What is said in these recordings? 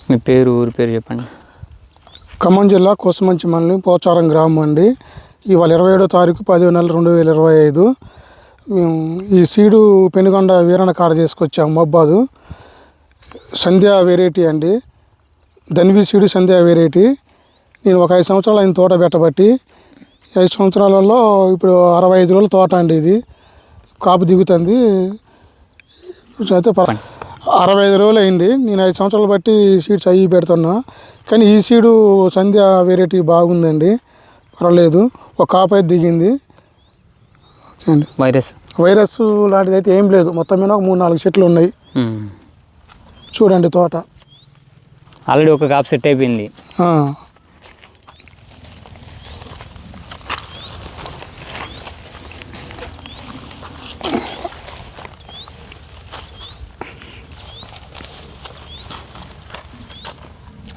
మీ పేరు, ఊరి పేరు చెప్పండి. ఖమ్మం జిల్లా కోసమంచి మండలం పోచారం గ్రామం అండి. ఇవాళ 27వ తారీఖు 10వ నెల 2025. మేము ఈ సీడు పెనుగొండ వీరణ కాడ చేసుకొచ్చాము. మబ్బాదు సంధ్యా వెరైటీ అండి, ధన్వి సీడు సంధ్యా వెరైటీ. నేను ఒక 5 సంవత్సరాలు ఆయన తోట పెట్టబట్టి 5 సంవత్సరాలలో ఇప్పుడు 65 రోజుల తోట అండి. ఇది కాపు దిగుతుంది. అయితే 65 రోజులు అయింది. నేను 5 సంవత్సరాలు బట్టి సీడ్స్ అవి పెడుతున్నా. కానీ ఈ సీడు సంధ్య వెరైటీ బాగుందండి, పర్వాలేదు. ఒక కాపు అయితే దిగింది. ఓకే అండి. వైరస్ లాంటిది అయితే ఏం లేదు. మొత్తం మీద ఒక 3-4 చెట్లు ఉన్నాయి. చూడండి తోట ఆల్రెడీ ఒక కాపు సెట్ అయిపోయింది.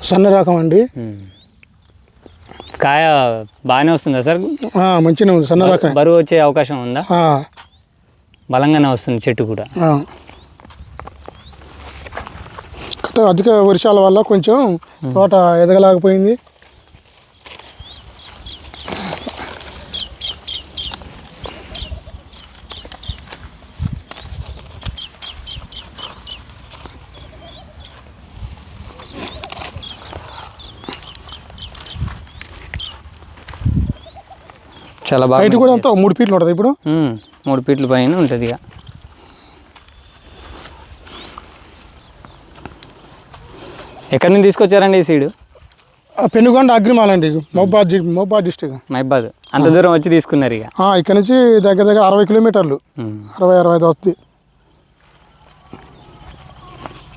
సన్న రకం అండి. కాయ బాగానే వస్తుందా సార్? మంచిగా ఉంది. సన్న రకం. బరువు వచ్చే అవకాశం ఉందా? బలంగానే వస్తుంది చెట్టు కూడా. అధిక వర్షాల వల్ల కొంచెం తోట ఎదగలేకపోయింది. చాలా బాగా. హైట్ కూడా అంతా 3 ఫీట్లు ఉంటుంది. ఇప్పుడు 3 ఫీట్ల పైన ఉంటుంది. ఇక ఎక్కడి నుంచి తీసుకొచ్చారండి ఈ సీడు? పెనుగొండ అగ్రిమాల్ అండి, మహబాద్ డిస్ట్రిక్ట్. మహబాద్ అంత దూరం వచ్చి తీసుకున్నారు? ఇక ఇక్కడ నుంచి దగ్గర 60 కిలోమీటర్లు, 60-65 వస్తుంది.